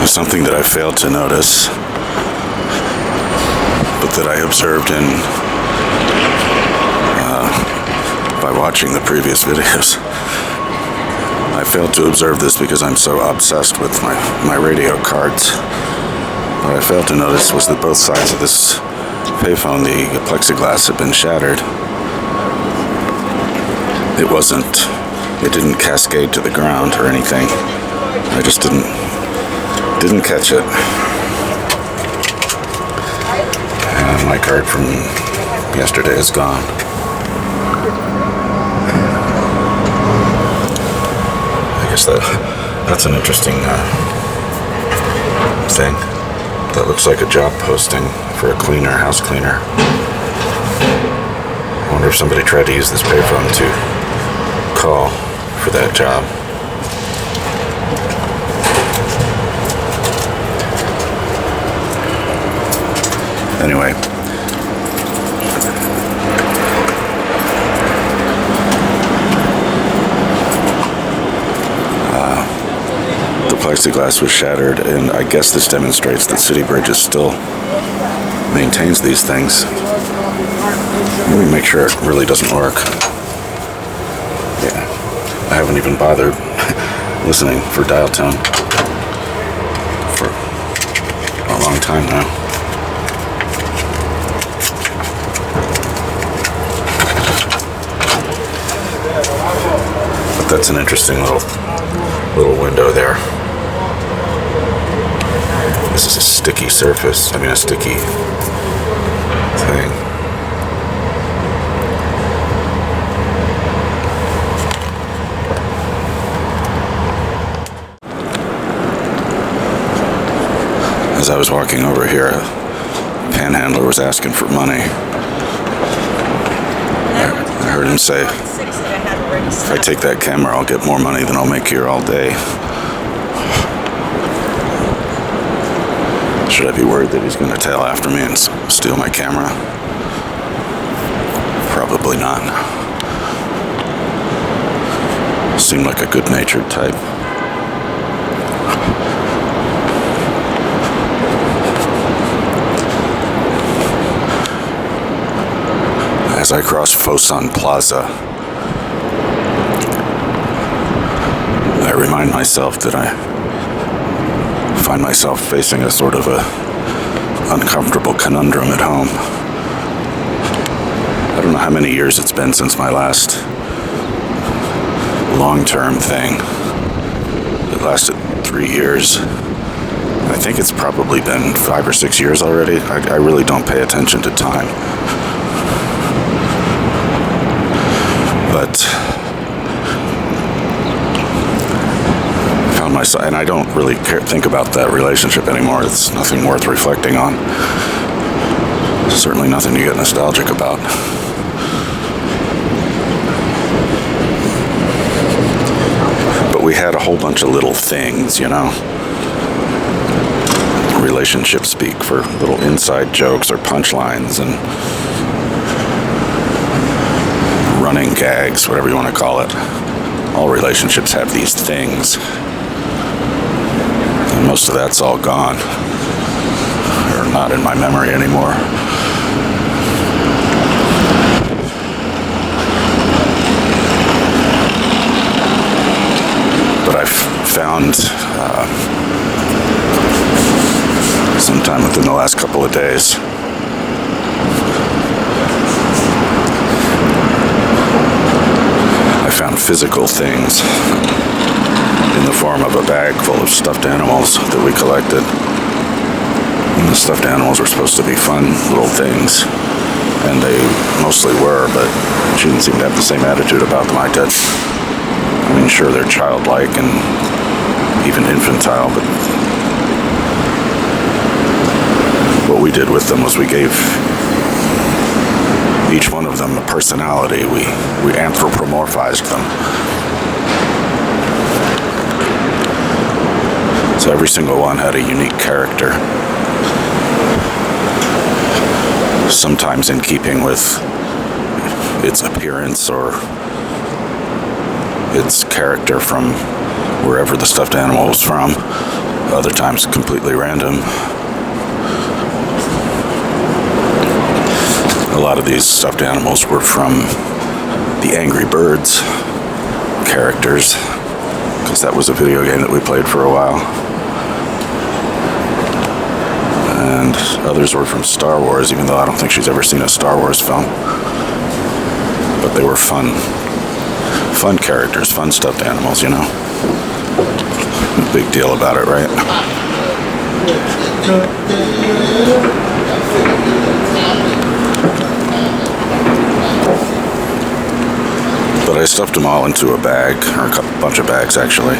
was something that I failed to notice, but that I observed by watching the previous videos. I failed to observe this because I'm so obsessed with my radio cards. What I failed to notice was that both sides of this payphone, the plexiglass, had been shattered. It didn't cascade to the ground or anything. I just didn't catch it. And my card from yesterday is gone. I guess that's an interesting thing. That looks like a job posting for a cleaner, house cleaner. I wonder if somebody tried to use this payphone to call for that job. Anyway, the plexiglass was shattered, and I guess this demonstrates that City Bridges still maintains these things. Let me make sure it really doesn't work. Yeah, I haven't even bothered listening for dial tone for a long time now. But that's an interesting little window there. This is a sticky surface. I mean, a sticky thing. As I was walking over here, a panhandler was asking for money. I heard him say, if I take that camera, I'll get more money than I'll make here all day. Should I be worried that he's going to tail after me and steal my camera? Probably not. Seemed like a good-natured type. As I cross Fosun Plaza, I remind myself that I find myself facing a sort of a uncomfortable conundrum at home. I don't know how many years it's been since my last long-term thing. It lasted 3 years. I think it's probably been 5 or 6 years already. I really don't pay attention to time. But found myself, and I don't really think about that relationship anymore. It's nothing worth reflecting on. Certainly nothing to get nostalgic about. But we had a whole bunch of little things, you know. Relationship speak for little inside jokes or punchlines and running gags, whatever you want to call it. All relationships have these things. And most of that's all gone. Or not in my memory anymore. But I've found sometime within the last couple of days found physical things in the form of a bag full of stuffed animals that we collected. And the stuffed animals were supposed to be fun little things, and they mostly were, but she didn't seem to have the same attitude about them I did. I mean, sure, they're childlike and even infantile, but what we did with them was we gave each one of them a personality. We anthropomorphized them. So every single one had a unique character. Sometimes in keeping with its appearance or its character from wherever the stuffed animal was from. Other times completely random. A lot of these stuffed animals were from the Angry Birds characters, because that was a video game that we played for a while. And others were from Star Wars, even though I don't think she's ever seen a Star Wars film. But they were fun characters, fun stuffed animals, you know. Big deal about it, right? But I stuffed them all into a bag, or a bunch of bags actually,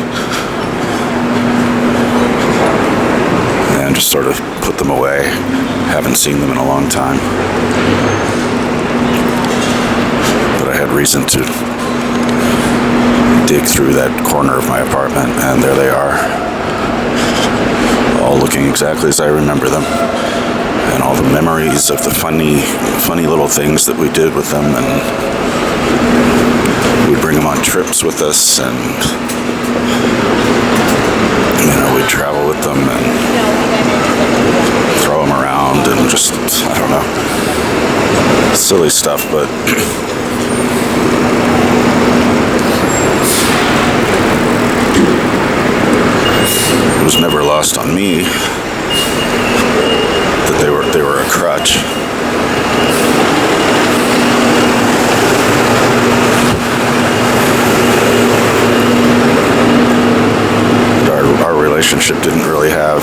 and just sort of put them away. Haven't seen them in a long time, but I had reason to dig through that corner of my apartment, and there they are, all looking exactly as I remember them, and all the memories of the funny little things that we did with them, and we'd bring them on trips with us, and we'd travel with them and throw them around and just, I don't know, silly stuff, but it was never lost on me that they were a crutch. Our relationship didn't really have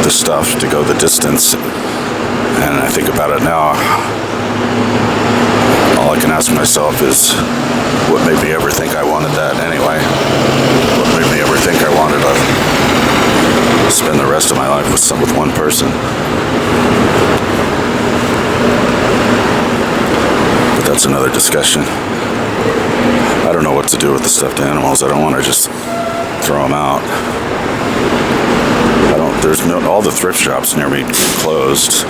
the stuff to go the distance, and I think about it now, all I can ask myself is, what made me ever think I wanted that anyway? What made me ever think I wanted to spend the rest of my life with one person? But that's another discussion. I don't know what to do with the stuffed animals. I don't want to just throw them out. All the thrift shops near me closed.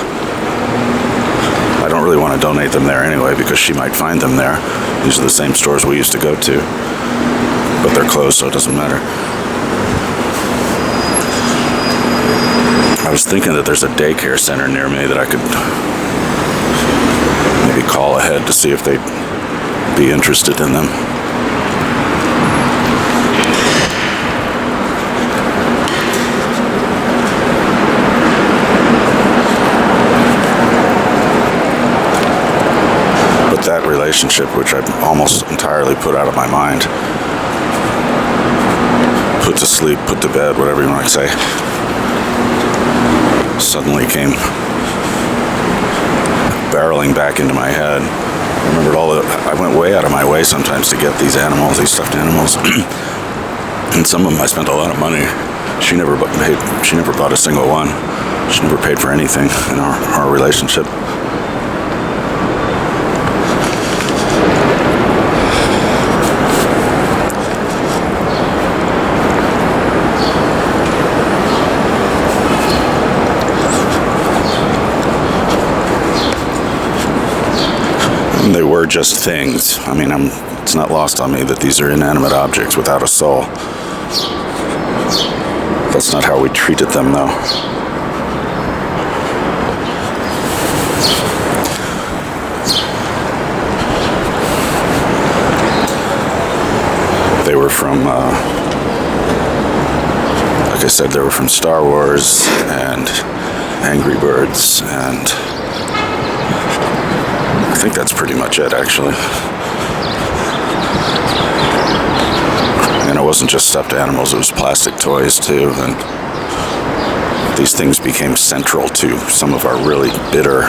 I don't really want to donate them there anyway, because she might find them there. These are the same stores we used to go to, but they're closed, so it doesn't matter. I was thinking that there's a daycare center near me that I could maybe call ahead to see if they'd be interested in them. That relationship, which I've almost entirely put out of my mind, put to sleep, put to bed, whatever you want to say, suddenly came barreling back into my head. I remembered I went way out of my way sometimes to get these animals, these stuffed animals, and some of them I spent a lot of money. She never bought a single one. She never paid for anything in our relationship. They were just things. I mean, it's not lost on me that these are inanimate objects without a soul. That's not how we treated them, though. They were from, like I said, they were from Star Wars and Angry Birds, and I think that's pretty much it, actually. And it wasn't just stuffed animals, it was plastic toys, too. And these things became central to some of our really bitter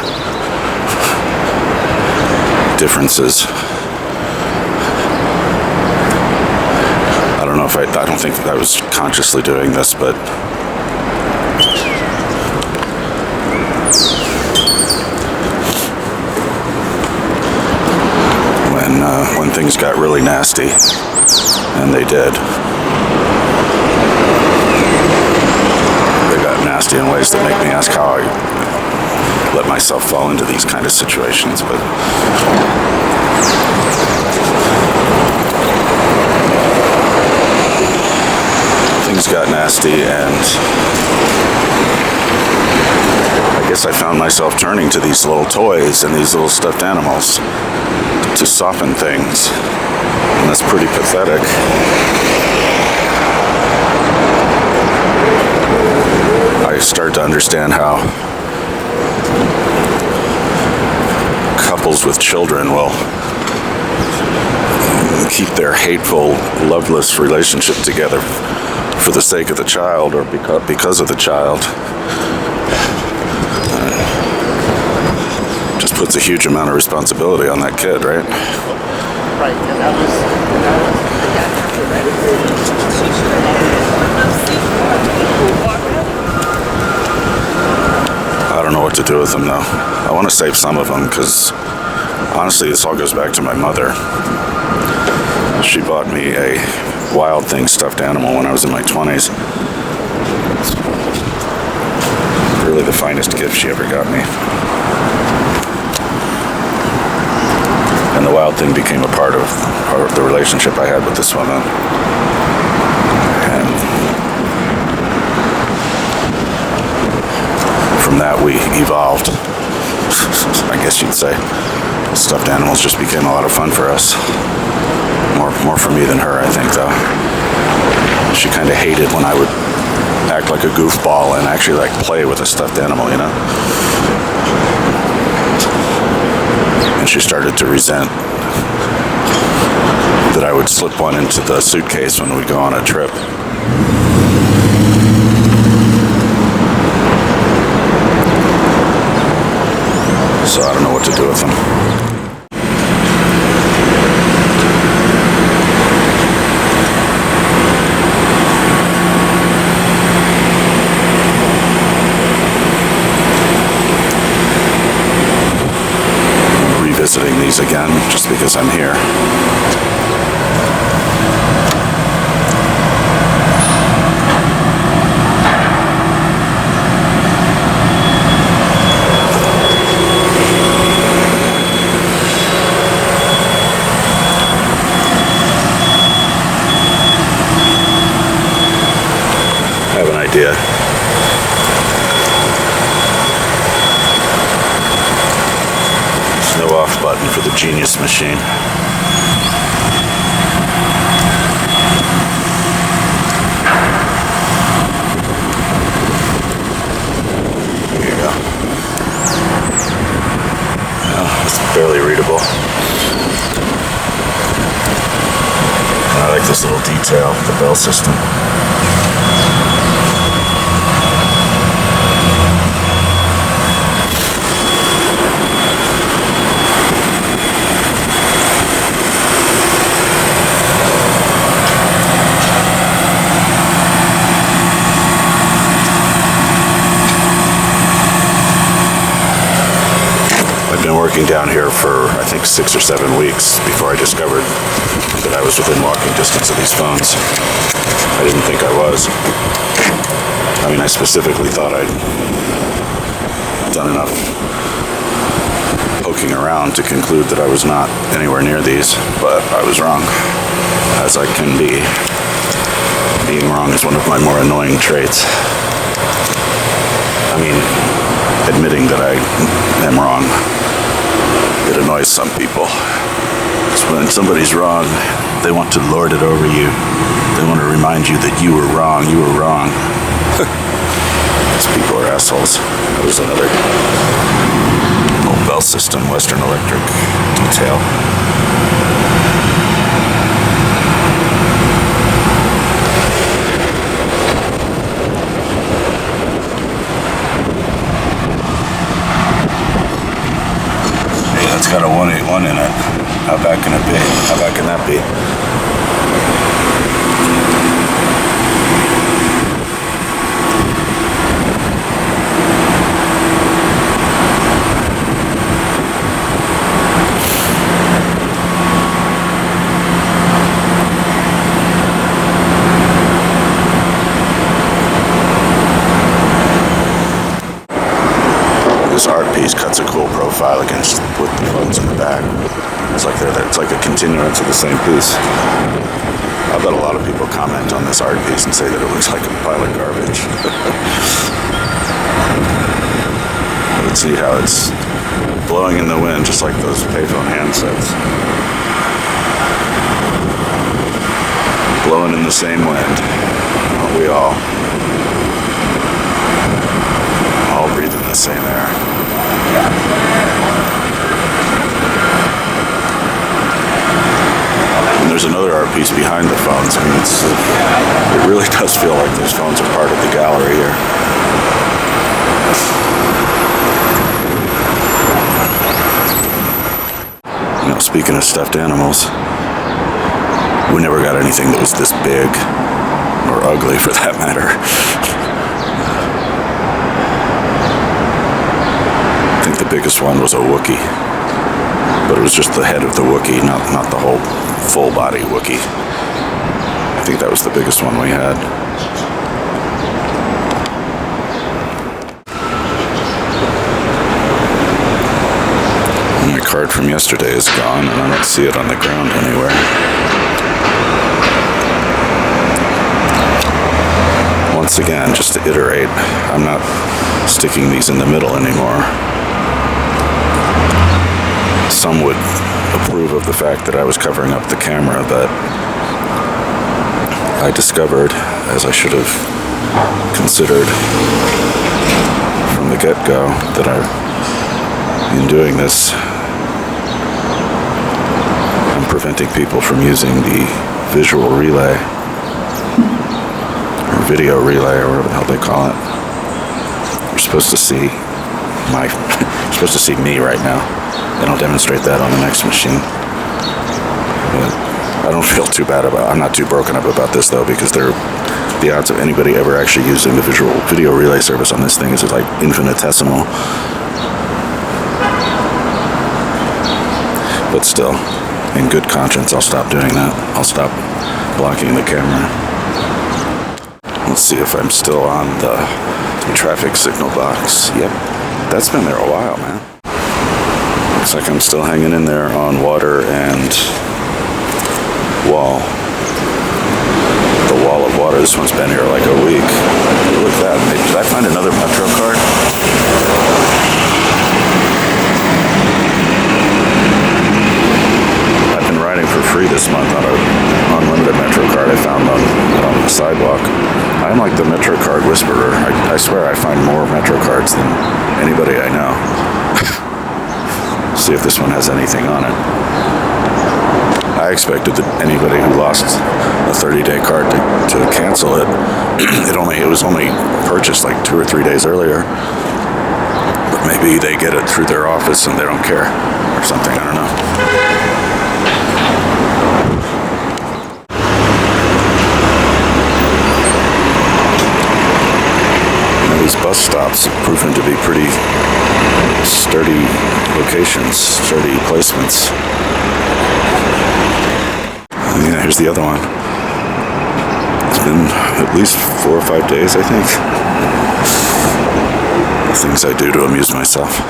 differences. I don't think I was consciously doing this, but when things got really nasty, and they did. They got nasty in ways that make me ask how I let myself fall into these kind of situations, but got nasty, and I guess I found myself turning to these little toys and these little stuffed animals to soften things, and that's pretty pathetic. I start to understand how couples with children will keep their hateful, loveless relationship together for the sake of the child or because of the child. Just puts a huge amount of responsibility on that kid, right? Right, and that was I don't know what to do with them, though. I want to save some of them because, honestly, this all goes back to my mother. She bought me a Wild Thing stuffed animal when I was in my 20s. It's really the finest gift she ever got me. And the Wild Thing became a part of the relationship I had with this woman. And from that we evolved, I guess you'd say. Stuffed animals just became a lot of fun for us. More for me than her, I think, though. She kind of hated when I would act like a goofball and actually like play with a stuffed animal, you know? And she started to resent that I would slip one into the suitcase when we'd go on a trip. So I don't know what to do with them. Revisiting these again just because I'm here. I have an idea. There's no off button for the Genius machine. Here you go. Oh, it's barely readable. And I like this little detail, the bell system. I've been working down here for, I think, 6 or 7 weeks before I discovered that I was within walking distance of these phones. I didn't think I was. I mean, I specifically thought I'd done enough poking around to conclude that I was not anywhere near these, but I was wrong, as I can be. Being wrong is one of my more annoying traits. I mean, admitting that I am wrong, it annoys some people. It's when somebody's wrong, they want to lord it over you. They want to remind you that you were wrong, you were wrong. These people are assholes. That was another old bell system, Western Electric detail. It's got a 181 in it. How bad can it be? How bad can that be? This art piece cuts a cool profile against with the phones in the back. It's like a continuance of the same piece. I bet a lot of people comment on this art piece and say that it looks like a pile of garbage. Let's see how it's blowing in the wind, just like those payphone handsets. Blowing in the same wind. Aren't we all? All breathing the same air. And there's another art piece behind the phones. I mean, it really does feel like those phones are part of the gallery here. You know, speaking of stuffed animals, we never got anything that was this big, or ugly for that matter. I think the biggest one was a Wookiee, but it was just the head of the Wookiee, not the whole full body Wookiee. I think that was the biggest one we had. My card from yesterday is gone, and I don't see it on the ground anywhere. Once again, just to iterate, I'm not sticking these in the middle anymore. Some would approve of the fact that I was covering up the camera, but I discovered, as I should have considered from the get-go, that in doing this, I'm preventing people from using the visual relay, or video relay, or whatever the hell they call it. You're supposed to see you're supposed to see me right now, and I'll demonstrate that on the next machine. But I don't feel too bad about it. I'm not too broken up about this, though, because the odds of anybody ever actually using the video relay service on this thing is like infinitesimal. But still, in good conscience, I'll stop doing that. I'll stop blocking the camera. Let's see if I'm still on the traffic signal box. Yep, that's been there a while, man. Looks like I'm still hanging in there on water and wall. The wall of water. This one's been here like a week. Look at that. Did I find another Metro card? For free this month on an unlimited Metro card I found on the sidewalk. I'm like the Metro card whisperer. I swear I find more Metro cards than anybody I know. See if this one has anything on it. I expected that anybody who lost a 30-day card to cancel it. It was only purchased like 2 or 3 days earlier. But maybe they get it through their office and they don't care or something. I don't know. These bus stops have proven to be pretty sturdy locations, sturdy placements. Yeah, here's the other one. It's been at least 4 or 5 days, I think. The things I do to amuse myself.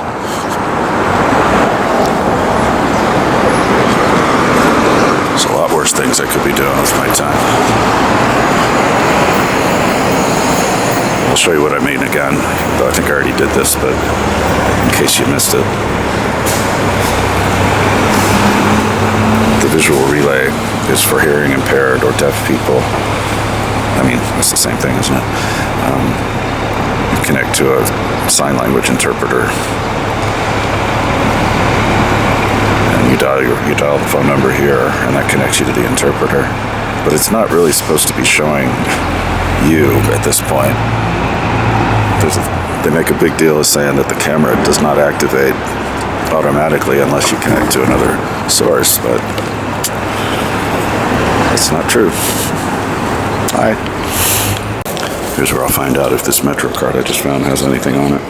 There's a lot worse things I could be doing with my time. I'll show you what I mean again, though I think I already did this, but in case you missed it. The visual relay is for hearing impaired or deaf people. I mean, it's the same thing, isn't it? You connect to a sign language interpreter. And you dial the phone number here, and that connects you to the interpreter. But it's not really supposed to be showing you at this point. They make a big deal of saying that the camera does not activate automatically unless you connect to another source, but it's not true. Alright. Here's where I'll find out if this Metro card I just found has anything on it.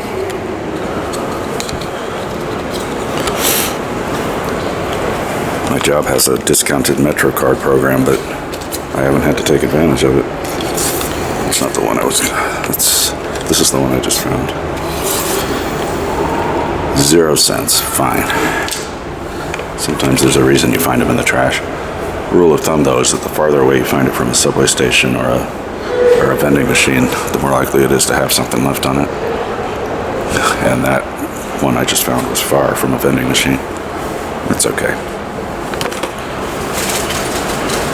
My job has a discounted Metro card program, but I haven't had to take advantage of it. It's not the one I was... This is the one I just found. 0 cents. Fine. Sometimes there's a reason you find them in the trash. Rule of thumb, though, is that the farther away you find it from a subway station or a vending machine, the more likely it is to have something left on it. And that one I just found was far from a vending machine. It's okay.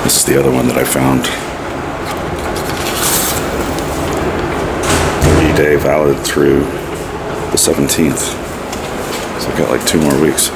This is the other one that I found. 30-day valid through the 17th. So I've got like 2 more weeks.